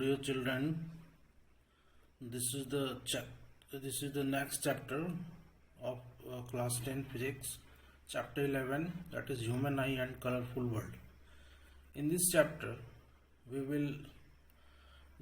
dear children, this is the next chapter of class 10 physics, chapter 11, that is human eye and colorful world. In this chapter we will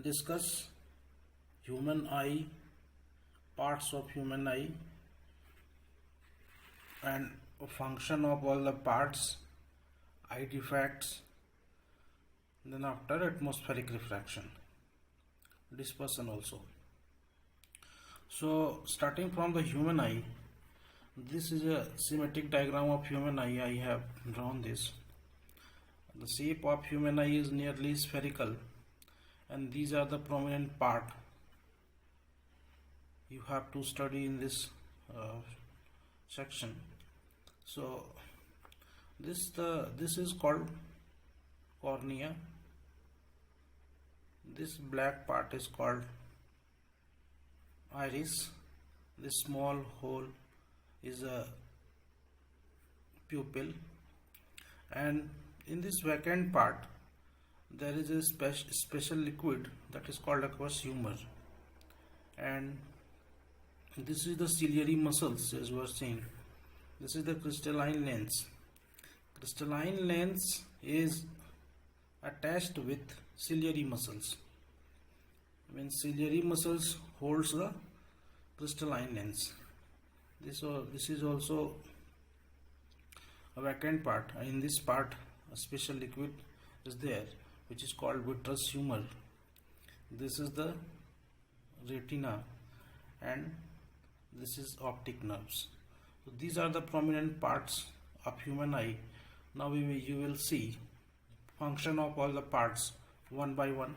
discuss human eye, parts of human eye, and function of all the parts, eye defects, then after atmospheric refraction, dispersion also. So starting from the human eye, this is a schematic diagram of human eye. I have drawn this. The shape of human eye is nearly spherical, and these are the prominent part you have to study in this section. So this is called cornea. This black part is called iris. This small hole is a pupil, and in this vacant part there is a special liquid that is called aqueous humor, and this is the ciliary muscles, as we are saying. This is the crystalline lens. Crystalline lens is attached with ciliary muscles. When ciliary muscles holds the crystalline lens. This is also a vacant part. In this part a special liquid is there which is called vitreous humor. This is the retina, and this is optic nerves. So these are the prominent parts of human eye. Now you will see function of all the parts one by one.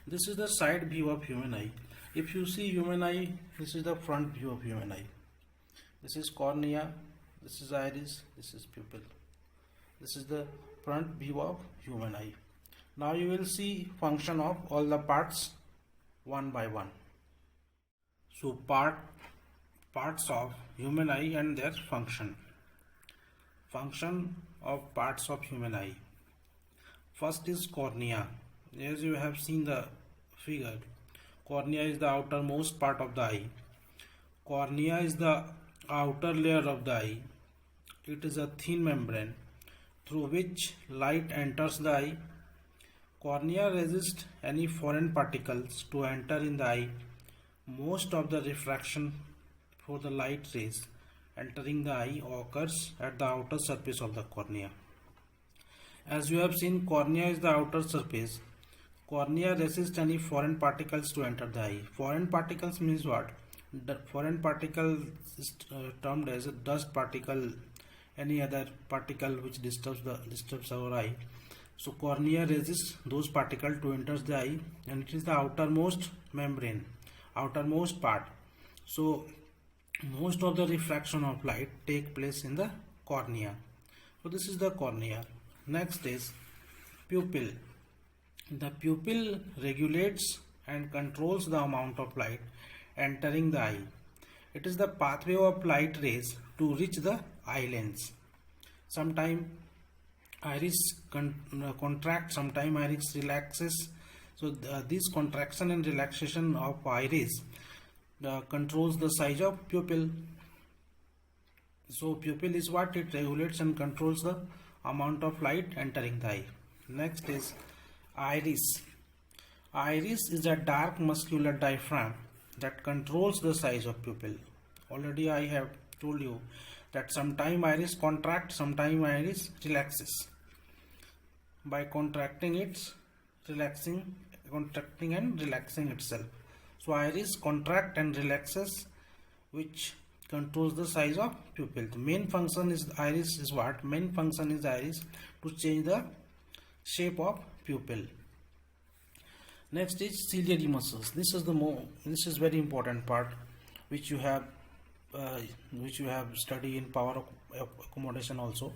This is the side view of human eye. If you see human eye, this is the front view of human eye. This is cornea, this is iris, this is pupil. This is the front view of human eye. Now you will see function of all the parts one by one. So parts of human eye and their function. Function of parts of human eye. First is cornea. As you have seen the figure, cornea is the outermost part of the eye. Cornea is the outer layer of the eye. It is a thin membrane through which light enters the eye. Cornea resists any foreign particles to enter in the eye. Most of the refraction for the light rays entering the eye occurs at the outer surface of the cornea. As you have seen, cornea is the outer surface. Cornea resists any foreign particles to enter the eye. Foreign particles means what? The foreign particle is termed as a dust particle, any other particle which disturbs our eye. So cornea resists those particles to enter the eye, and it is the outermost membrane, outermost part. So most of the refraction of light take place in the cornea. So this is the cornea. Next is pupil. The pupil regulates and controls the amount of light entering the eye. It is the pathway of light rays to reach the eye lens. Sometimes iris contracts, sometimes iris relaxes. So this contraction and relaxation of iris controls the size of pupil. So pupil is what? It regulates and controls the amount of light entering the eye. Next is iris. Iris is a dark muscular diaphragm that controls the size of pupil. Already I have told you that sometime iris contracts, sometime iris relaxes. By contracting and relaxing itself. So iris contract and relaxes, which controls the size of pupil. The main function is iris is what? Main function is iris to change the shape of pupil. Next is ciliary muscles. This is very important part which you have studied in power of accommodation also.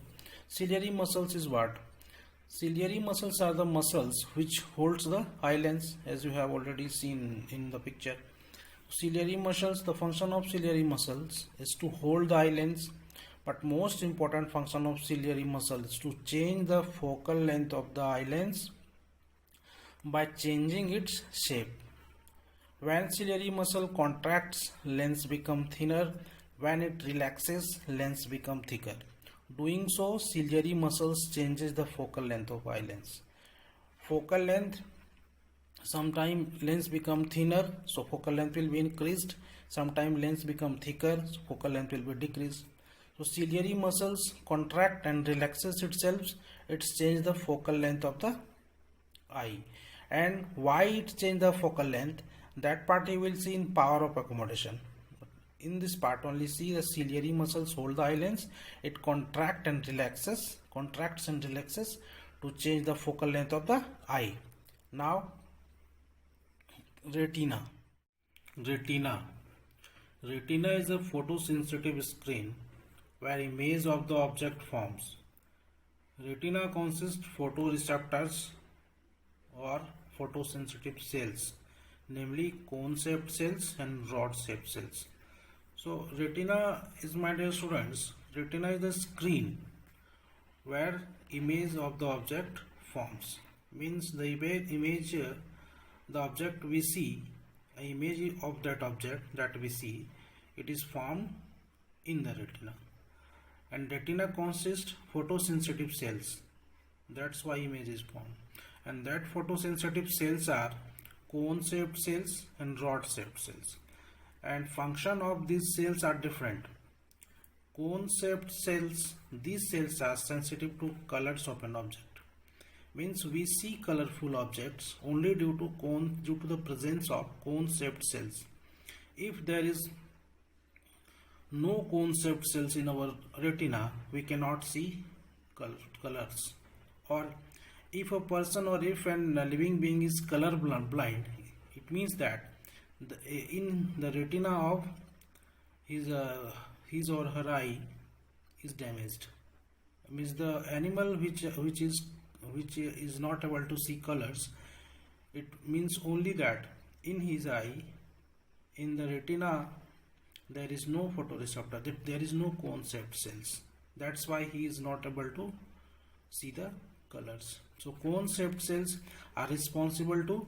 Ciliary muscles is what? Ciliary muscles are the muscles which holds the eye lens, as you have already seen in the picture. Ciliary muscles, the function of ciliary muscles is to hold the eye lens, but most important function of ciliary muscle is to change the focal length of the eye lens by changing its shape. When ciliary muscle contracts, lens become thinner. When it relaxes, lens become thicker. Doing so, ciliary muscles changes the focal length of eye lens. Focal length, sometime lens become thinner, so focal length will be increased. Sometime lens become thicker, so focal length will be decreased. So ciliary muscles contract and relaxes itself. It's change the focal length of the eye. And why it change the focal length, that part you will see in power of accommodation. In this part only see the ciliary muscles hold the eye lens. It contracts and relaxes to change the focal length of the eye. Now retina. Retina is a photosensitive screen where image of the object forms. Retina consists photoreceptors or photosensitive cells, namely cone-shaped cells and rod-shaped cells. So retina is, my dear students, retina is the screen where image of the object forms. Means the image, the object we see, an image of that object that we see, it is formed in the retina. And retina consists photosensitive cells. That's why image is formed. And that photosensitive cells are cone-shaped cells and rod-shaped cells. And function of these cells are different. Cone-shaped cells, these cells are sensitive to colors of an object. Means we see colorful objects only due to the presence of cone-shaped cells. If there is no cone-shaped cells in our retina, we cannot see colors. Or if a person or if a living being is color blind, it means that in the retina of his or her eye is damaged. Means the animal which is not able to see colors, it means only that in his eye, in the retina, there is no photoreceptor, there is no cone-shaped cells. That's why he is not able to see the colors. So cone-shaped cells are responsible to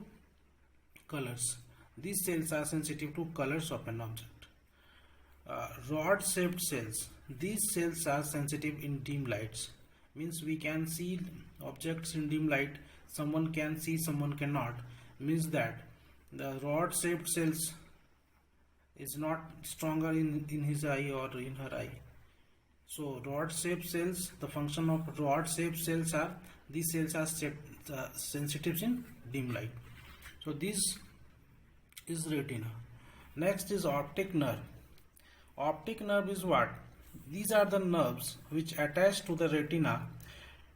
colors. These cells are sensitive to colors of an object. Rod-shaped cells, these cells are sensitive in dim lights. Means we can see objects in dim light, someone can see, someone cannot. Means that the rod-shaped cells is not stronger in his eye or in her eye. So rod-shaped cells, the function of rod-shaped cells are, these cells are sensitive in dim light. So this is retina. Next is optic nerve. Optic nerve is what? These are the nerves which attach to the retina,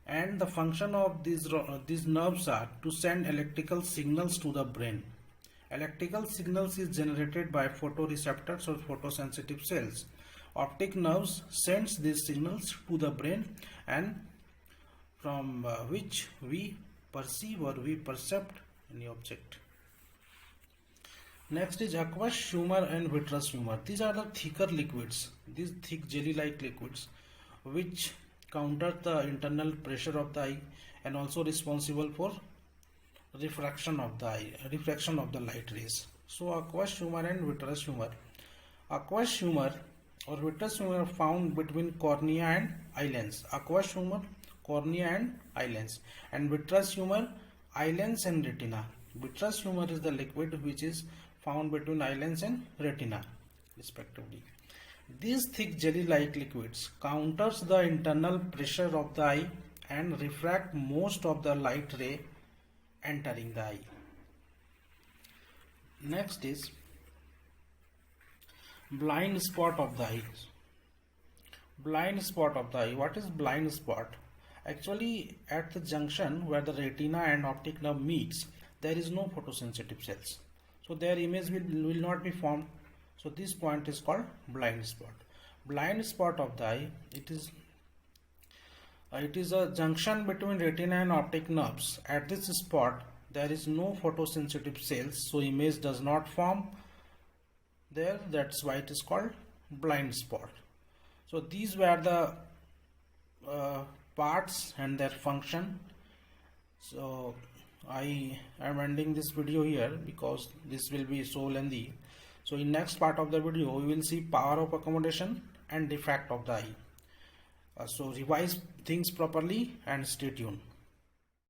and the function of these nerves are to send electrical signals to the brain. Electrical signals is generated by photoreceptors or photosensitive cells. Optic nerves sends these signals to the brain, and from which we perceive or we percept any object. Next is aqueous humor and vitreous humor. These are the thicker liquids, these thick jelly-like liquids, which counter the internal pressure of the eye and also responsible for refraction of the light rays. So aqueous humor and vitreous humor. Aqueous humor or vitreous humor are found between cornea and eye lens. Aqueous humor, cornea and eye lens, and vitreous humor, eye lens and retina. Vitreous humor is the liquid which is found between eye lens and retina respectively. These thick jelly-like liquids counters the internal pressure of the eye and refract most of the light ray entering the eye. Next is blind spot of the eye. Blind spot of the eye. What is blind spot? Actually, at the junction where the retina and optic nerve meets, there is no photosensitive cells. So their image will not be formed. So this point is called blind spot. Blind spot of the eye, it is a junction between retina and optic nerves. At this spot there is no photosensitive cells, so image does not form there. That's why it is called blind spot. So these were the parts and their function. So I am ending this video here because this will be so lengthy. So in next part of the video we will see power of accommodation and defect of the eye. So revise things properly and stay tuned.